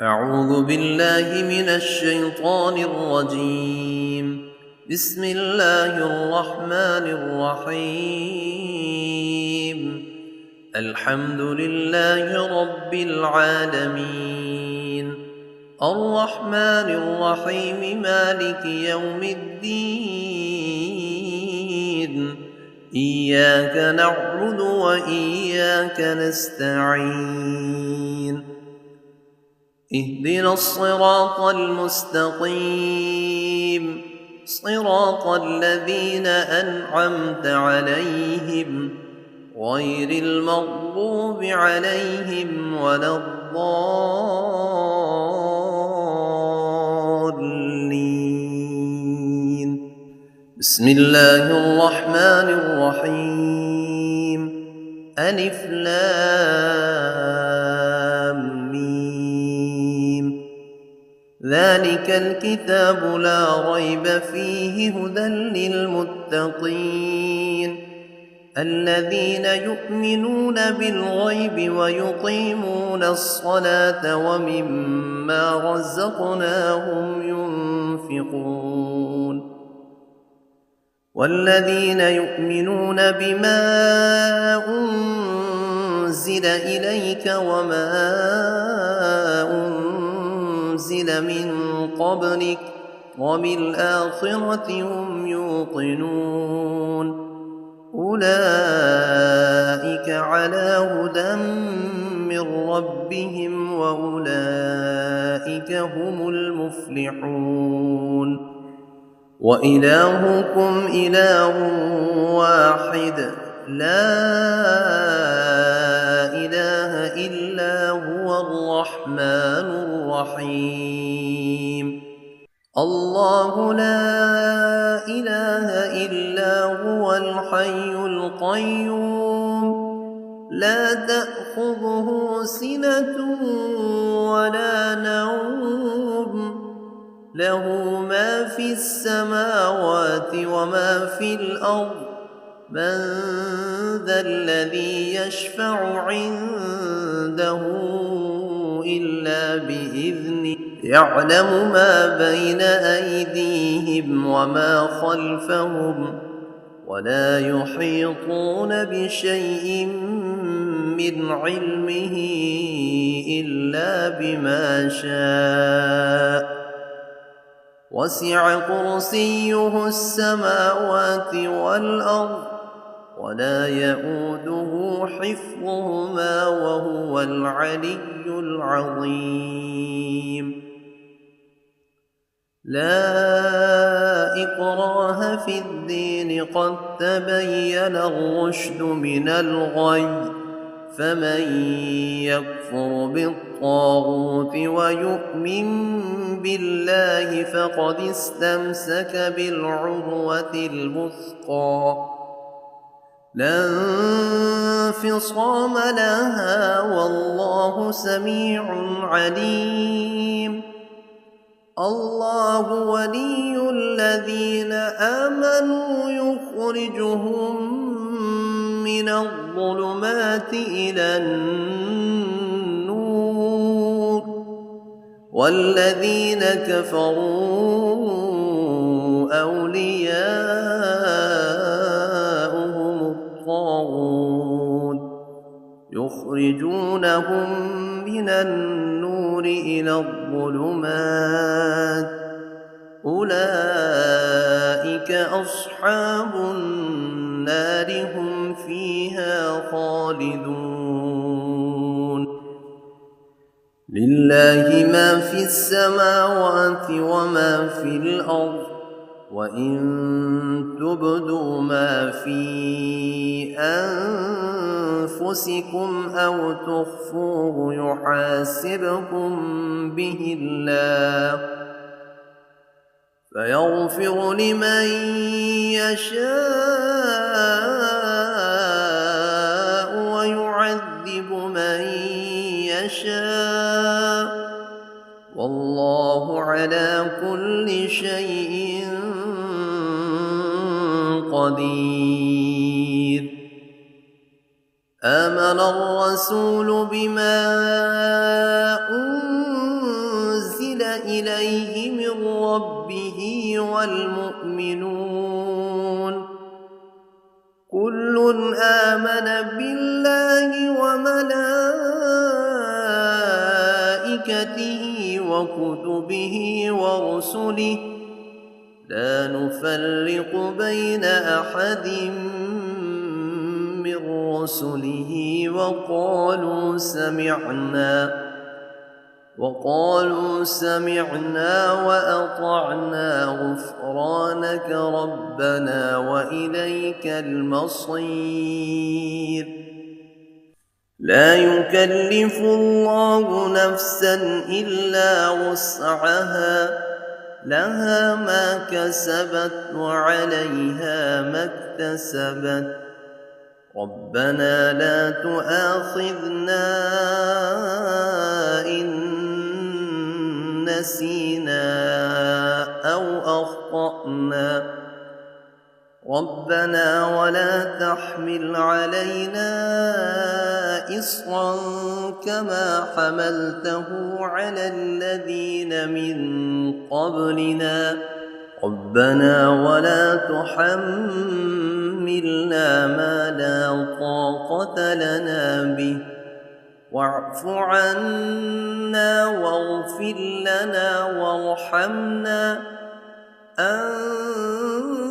أعوذ بالله من الشيطان الرجيم. بسم الله الرحمن الرحيم. الحمد لله رب العالمين، الرحمن الرحيم، مالك يوم الدين. إياك نعبد وإياك نستعين. اهدنا الصراط المستقيم، صراط الذين أنعمت عليهم غير المغضوب عليهم ولا الضالين. بسم الله الرحمن الرحيم. ألف لام ميم. ذلك الكتاب لا ريب فيه هدى للمتقين الذين يؤمنون بالغيب ويقيمون الصلاة ومما رزقناهم ينفقون والذين يؤمنون بما أنزل إليك وما أنزل من قبلك وبالآخرة هم يوقنون أولئك على هدى من ربهم وأولئك هم المفلحون. وإلهكم إله واحد لا إله إلا هو الرحمن الرحيم. الله لا إله إلا هو الحي القيوم لا تأخذه سنة ولا نوم له ما في السماوات وما في الأرض من ذا الذي يشفع عنده إلا بإذنه يعلم ما بين أيديهم وما خلفهم ولا يحيطون بشيء من علمه إلا بما شاء وسع كرسيه السماوات والأرض ولا يئوده حفظهما وهو العلي العظيم. لا إكراه في الدين قد تبين الرشد من الغي فمن يكفر بالطاغوت ويؤمن بالله فقد استمسك بالعروة الوثقى لا انفصام لها والله سميع عليم. الله ولي الذين آمنوا يخرجهم من الظلمات إلى النور والذين كفروا أولياؤهم الطاغوت يخرجونهم من النور إلى الظلمات أولئك أصحاب النار هم فيها خالدون. لله ما في السماوات وما في الأرض وإن تبدوا ما في أنفسكم أو تخفوه يحاسبكم به الله فيغفر لمن يشاء ويعذب من يشاء والله على كل شيء قدير. آمن الرسول بما أنزل إليه من ربه والمؤمنون كل آمن بالله وملائكته وكتبه ورسله لا نفرق بين أحد من رسله وقالوا سمعنا وأطعنا غفرانك ربنا وإليك المصير لا يكلف الله نفسا إلا وسعها لها ما كسبت وعليها ما اكتسبت ربنا لا تؤاخذنا إن نسينا أو أخطأنا ربنا ولا تحمل علينا إصرا كما حملته على الذين من قبلنا ربنا ولا تحملنا ما لا طاقة لنا به واعف عنا واغفر لنا وارحمنا أنت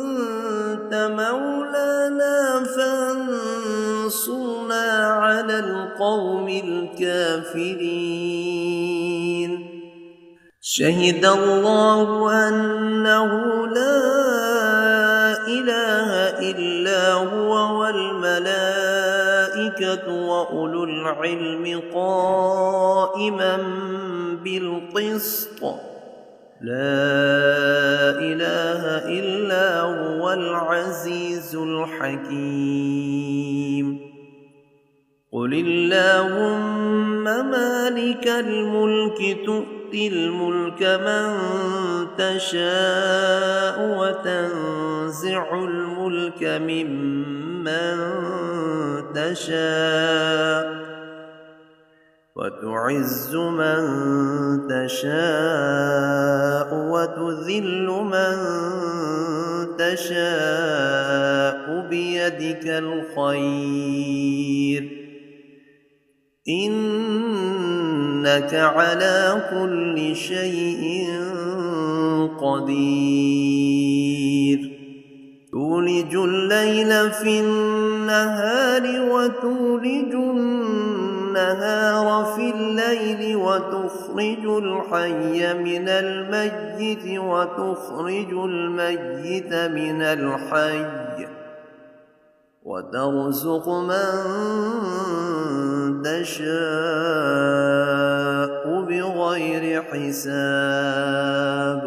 مولانا فانصرنا على القوم الكافرين شهد الله أنه لا إله إلا هو والملائكة وأولو العلم قائما بالقسط لا إله إلا هو العزيز الحكيم قل اللهم مالك الملك تؤتي الملك من تشاء وتنزع الملك ممن تشاء وتعز من تشاء وتذل من تشاء بيدك الخير إنك على كل شيء قدير تولج الليل في النهار وتولج النهار في الليل وتخرج الحي من الميت وتخرج الميت من الحي وترزق من تشاء بغير حساب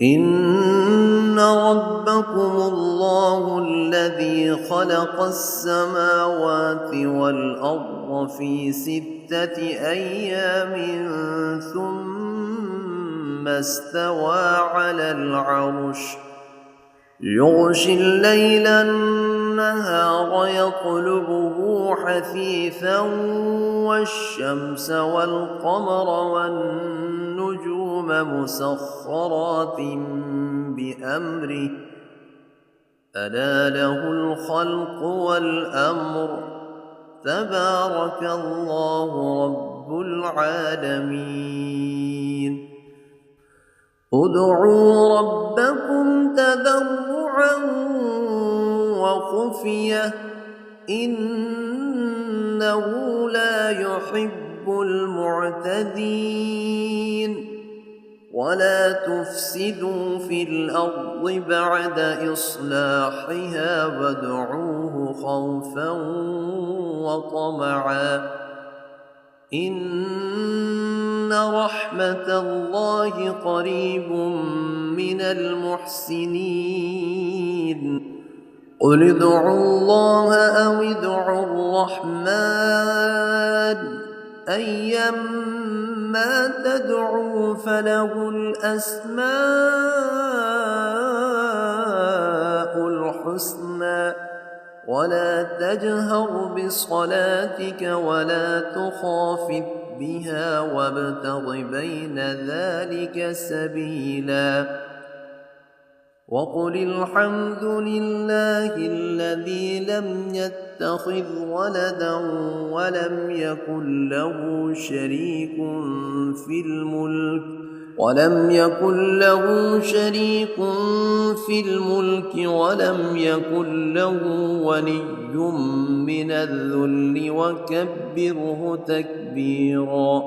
إن ربكم الله الذي خلق السماوات والأرض في 6 أيام ثم استوى على العرش يغشي الليل النهار يطلبه حثيثا والشمس والقمر والنجوم مسخرات بأمره ألا له الخلق والأمر تبارك الله رب العالمين ادعوا ربكم تضرعا وخفية إنه لا يحب المعتدين ولا تفسدوا في الأرض بعد إصلاحها وادعوه خوفا وطمعا إن رحمة الله قريب من المحسنين قل ادعوا الله أو ادعوا الرحمن أيما تدعوا فله الأسماء الحسنى ولا تجهر بصلاتك ولا تخافت بها وابتغ بين ذلك سبيلا وقل الحمد لله الذي لم يتخذ ولدا ولم يكن له شريك في الملك ولم يكن له ولي من الذل وكبره تكبيرا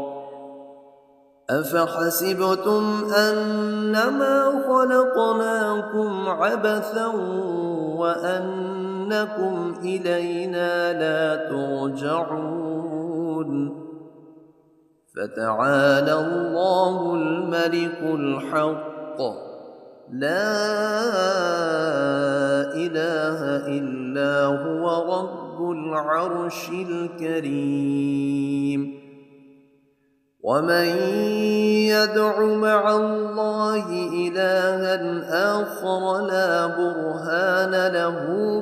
أفحسبتم أنما خلقناكم عبثا وأنكم إلينا لا ترجعون فتعالى الله الملك الحق لا إله إلا هو رب العرش الكريم ومن يدع مع الله إلها آخر لا برهان له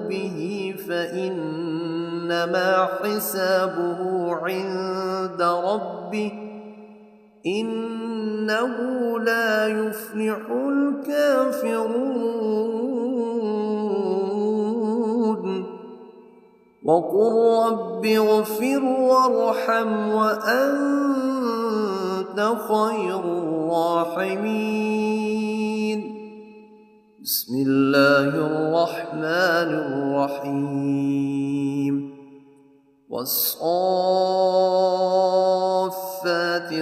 به فإنما حسابه عند ربه إنه لا يفلح الكافرون وقل رب اغفر وارحم وأنت خير الراحمين بسم الله الرحمن الرحيم والصافات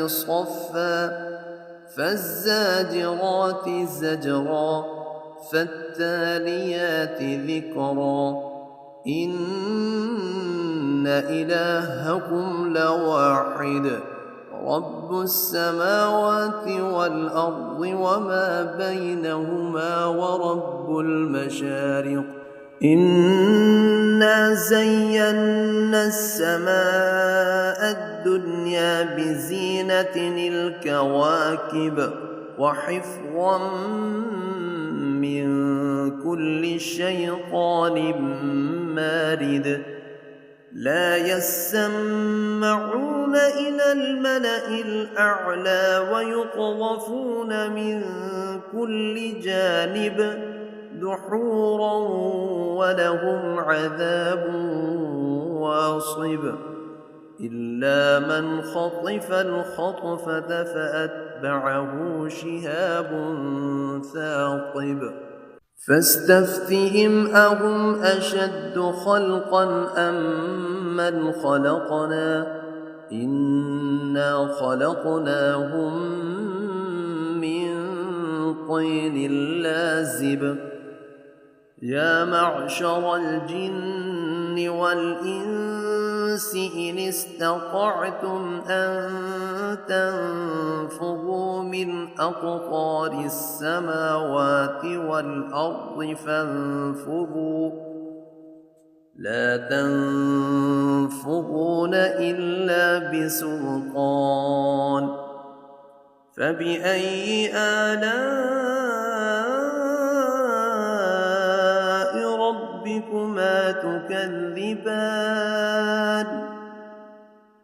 صفا فالزاجرات زجرا فالتاليات ذكرا إن إلهكم لواحد رب السماوات والأرض وما بينهما ورب المشارق إنا زينا السماء الدنيا بزينة الكواكب وحفظا من كل شيطان مارد لا يسمعون إلى الملأ الأعلى ويقذفون من كل جانب دحورا ولهم عذاب واصب إلا من خطف الخطفة فأتبعه شهاب ثاقب فاستفتهم أهم أشد خلقا أم من خلقنا إنا خلقناهم من طين لازب يا معشر الجن والإنس إن استطعتم أن تنفذوا من أقطار السماوات والأرض فانفذوا لا تنفذون إلا بسلطان فبأي آلاء ربكما تكذبان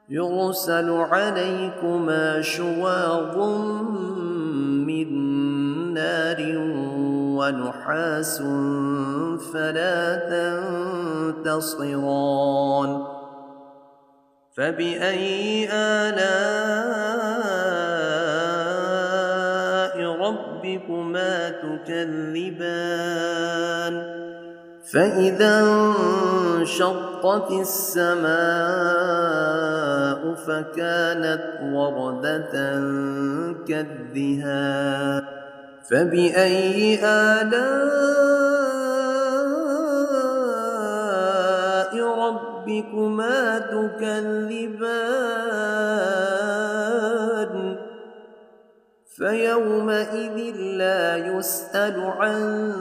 يرسل عليكما شواظ من نار ونحاس فلا تنتصران فبأي آلاء ربكما تكذبان فإذا انشقت السماء فكانت وردة كالدهان فبأي آلاء ربكما تكذبان فيومئذ لا يسأل عن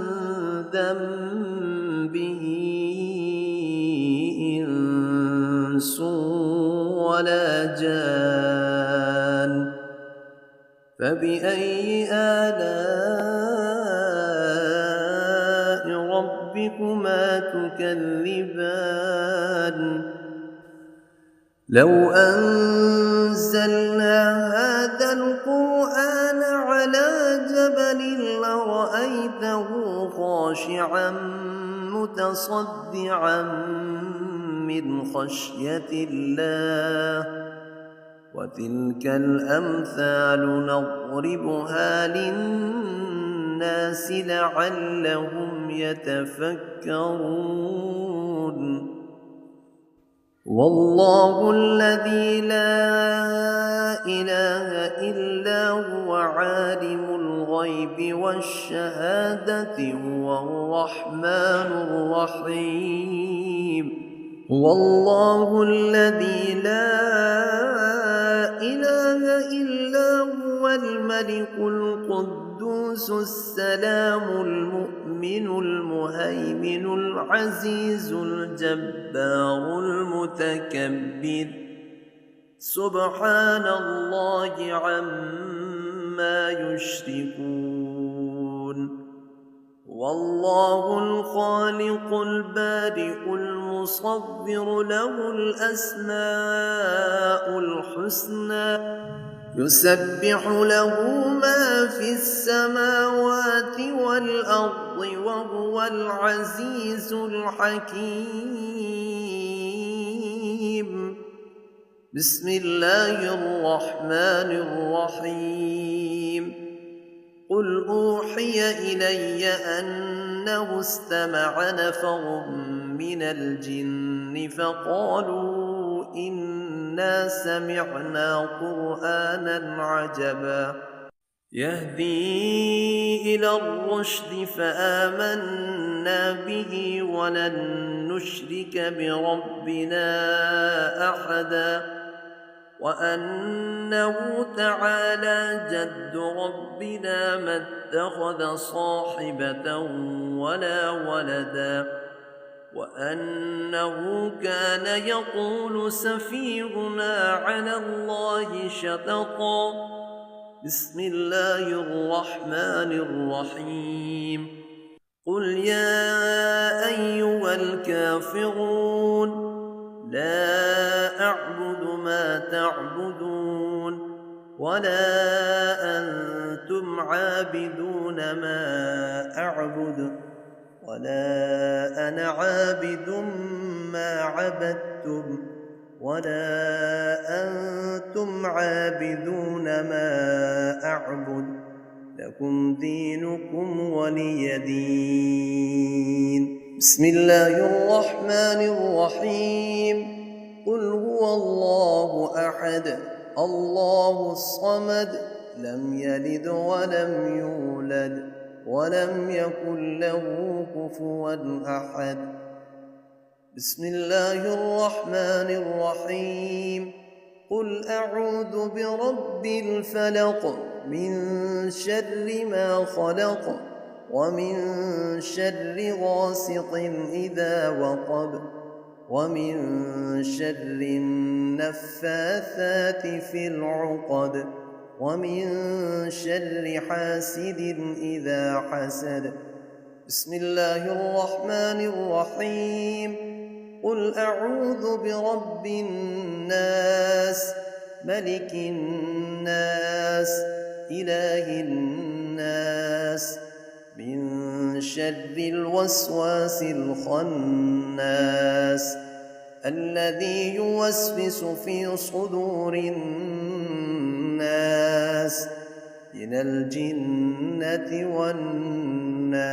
ذنبه إنس ولا جان فبأي آلاء ربكما تكذبان لو أنزلنا أنزلنا هذا القرآن على جبل لرأيته خاشعا متصدعا من خشية الله وتلك الأمثال نضربها للناس لعلهم يتفكرون والله الذي لا إله إلا هو عالم الغيب والشهادة هو الرحمن الرحيم والله الذي لا إله إلا هو الملك القدوس السلام المؤمن المهيمن العزيز الجبار المتكبر سبحان الله عما يشركون والله الخالق البارئ المصور له الأسماء الحسنى يسبح له ما في السماوات والأرض وهو العزيز الحكيم بسم الله الرحمن الرحيم قل أوحي إلي أنه استمع نفر من الجن فقالوا إنا سمعنا قرآنا عجبا يهدي إلى الرشد فآمنا به ولن نشرك بربنا أحدا وأنه تعالى جد ربنا ما اتخذ صاحبة ولا ولدا وأنه كان يقول سفيهنا على الله شططا بسم الله الرحمن الرحيم قل يا أيها الكافرون لا أعبد ما تعبدون ولا أنتم عابدون ما أعبد ولا أنا عابد ما عبدتم ولا أنتم عابدون ما أعبد لكم دينكم ولي دين بسم الله الرحمن الرحيم قل هو الله أحد الله الصمد لم يلد ولم يولد ولم يكن له كفوا أحد بسم الله الرحمن الرحيم قل أعوذ برب الفلق من شر ما خلق ومن شر غاسق إذا وقب ومن شر النفاثات في العقد ومن شر حاسد إذا حسد بسم الله الرحمن الرحيم قل أعوذ برب الناس ملك الناس إله الناس من شر الوسواس الخناس الذي يوسوس في صدور الناس من الجنة والناس